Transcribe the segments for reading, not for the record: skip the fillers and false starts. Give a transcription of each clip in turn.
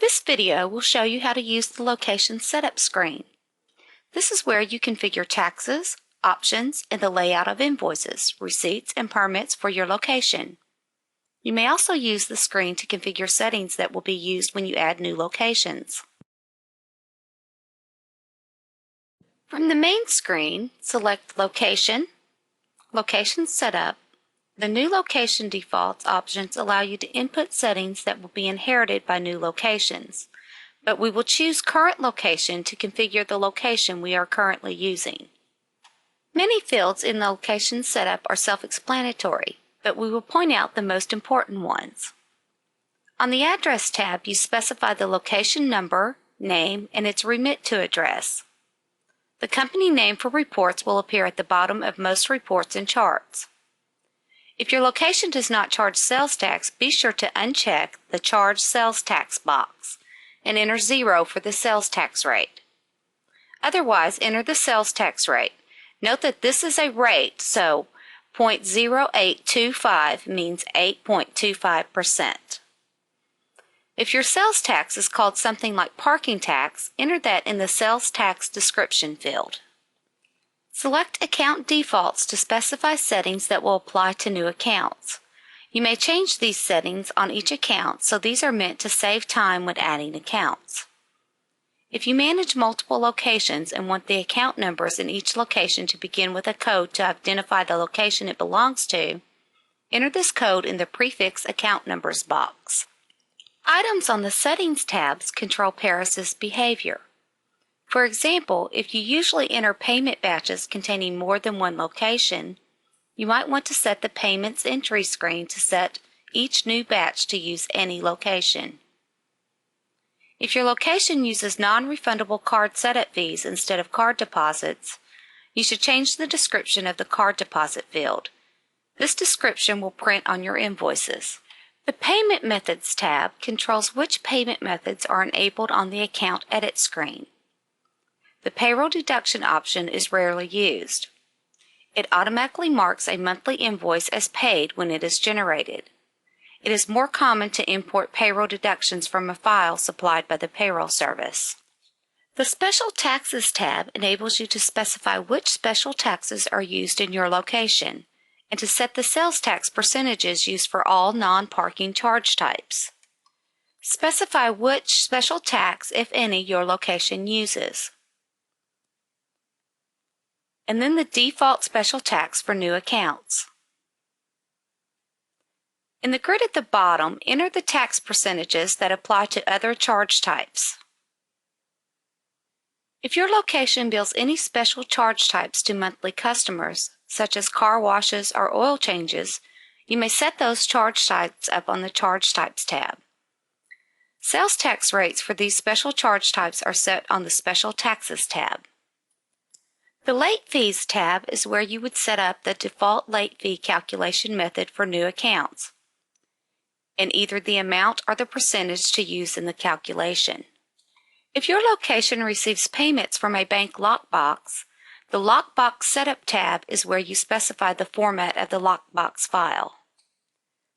This video will show you how to use the Location Setup screen. This is where you configure taxes, options, and the layout of invoices, receipts, and permits for your location. You may also use the screen to configure settings that will be used when you add new locations. From the main screen, select Location, Location Setup. The new location defaults options allow you to input settings that will be inherited by new locations, but we will choose Current Location to configure the location we are currently using. Many fields in the Location Setup are self-explanatory, but we will point out the most important ones. On the Address tab, you specify the location number, name, and its remit to address. The company name for reports will appear at the bottom of most reports and charts. If your location does not charge sales tax, be sure to uncheck the Charge Sales Tax box and enter 0 for the sales tax rate. Otherwise, enter the sales tax rate. Note that this is a rate, so 0.0825 means 8.25%. If your sales tax is called something like parking tax, enter that in the sales tax description field. Select Account Defaults to specify settings that will apply to new accounts. You may change these settings on each account, so these are meant to save time when adding accounts. If you manage multiple locations and want the account numbers in each location to begin with a code to identify the location it belongs to, enter this code in the Prefix Account Numbers box. Items on the Settings tabs control Paris's behavior. For example, if you usually enter payment batches containing more than one location, you might want to set the Payments Entry screen to set each new batch to use any location. If your location uses non-refundable card setup fees instead of card deposits, you should change the description of the card deposit field. This description will print on your invoices. The Payment Methods tab controls which payment methods are enabled on the Account Edit screen. The payroll deduction option is rarely used. It automatically marks a monthly invoice as paid when it is generated. It is more common to import payroll deductions from a file supplied by the payroll service. The Special Taxes tab enables you to specify which special taxes are used in your location and to set the sales tax percentages used for all non-parking charge types. Specify which special tax, if any, your location uses, and then the default special tax for new accounts. In the grid at the bottom, enter the tax percentages that apply to other charge types. If your location bills any special charge types to monthly customers, such as car washes or oil changes, you may set those charge types up on the Charge Types tab. Sales tax rates for these special charge types are set on the Special Taxes tab. The Late Fees tab is where you would set up the default late fee calculation method for new accounts, and either the amount or the percentage to use in the calculation. If your location receives payments from a bank lockbox, the Lockbox Setup tab is where you specify the format of the lockbox file.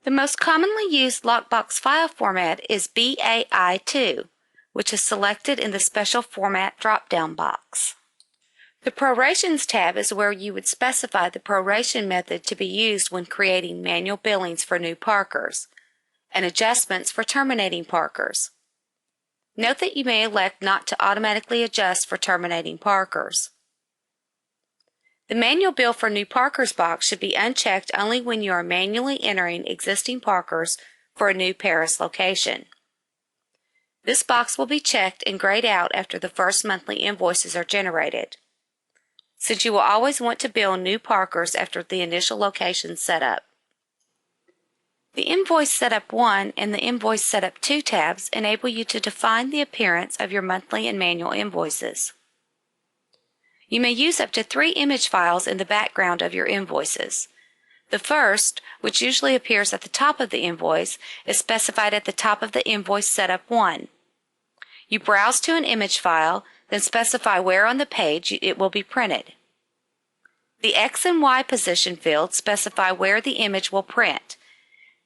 The most commonly used lockbox file format is BAI2, which is selected in the Special Format drop-down box. The Prorations tab is where you would specify the proration method to be used when creating manual billings for new parkers and adjustments for terminating parkers. Note that you may elect not to automatically adjust for terminating parkers. The Manual Bill for New Parkers box should be unchecked only when you are manually entering existing parkers for a new Paris location. This box will be checked and grayed out after the first monthly invoices are generated, since you will always want to bill new parkers after the initial location setup. The Invoice Setup 1 and the Invoice Setup 2 tabs enable you to define the appearance of your monthly and manual invoices. You may use up to 3 image files in the background of your invoices. The first, which usually appears at the top of the invoice, is specified at the top of the Invoice Setup 1. You browse to an image file, then specify where on the page it will be printed. The X and Y position fields specify where the image will print,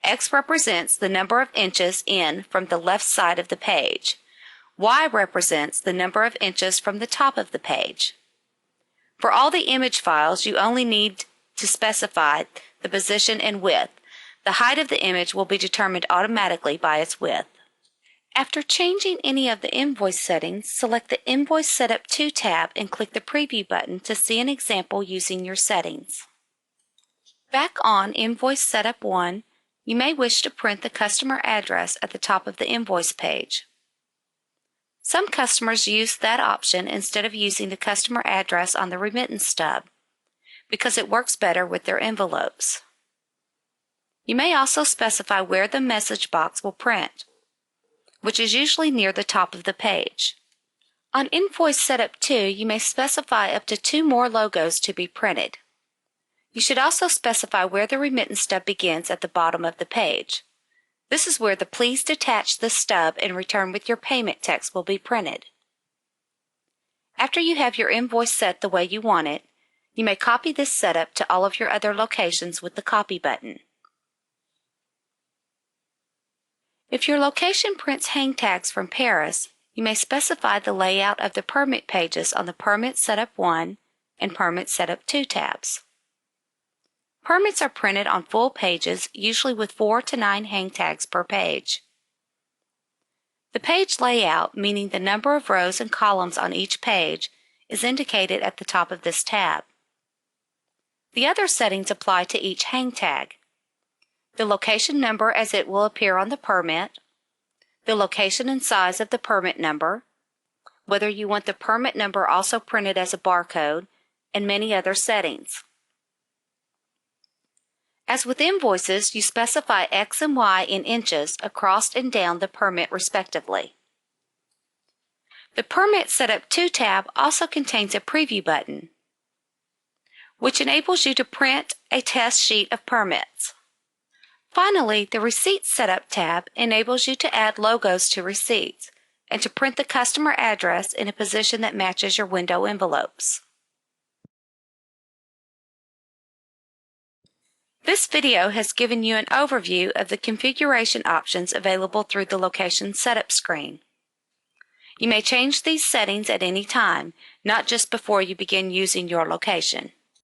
X represents the number of inches in from the left side of the page. Y represents the number of inches from the top of the page. For all the image files, you only need to specify the position and width. The height of the image will be determined automatically by its width. After changing any of the invoice settings, select the Invoice Setup To tab and click the Preview button to see an example using your settings. Back on Invoice Setup 1, you may wish to print the customer address at the top of the invoice page. Some customers use that option instead of using the customer address on the remittance stub because it works better with their envelopes. You may also specify where the message box will print, which is usually near the top of the page. On Invoice Setup 2, you may specify up to 2 more logos to be printed. You should also specify where the remittance stub begins at the bottom of the page. This is where the Please Detach the Stub and Return with Your Payment text will be printed. After you have your invoice set the way you want it, you may copy this setup to all of your other locations with the Copy button. If your location prints hang tags from Paris, you may specify the layout of the permit pages on the Permit Setup 1 and Permit Setup 2 tabs. Permits are printed on full pages, usually with 4 to 9 hang tags per page. The page layout, meaning the number of rows and columns on each page, is indicated at the top of this tab. The other settings apply to each hang tag. The location number as it will appear on the permit, the location and size of the permit number, whether you want the permit number also printed as a barcode, and many other settings. As with invoices, you specify X and Y in inches across and down the permit respectively. The Permit Setup 2 tab also contains a preview button, which enables you to print a test sheet of permits. Finally, the Receipts Setup tab enables you to add logos to receipts and to print the customer address in a position that matches your window envelopes. This video has given you an overview of the configuration options available through the Location Setup screen. You may change these settings at any time, not just before you begin using your location.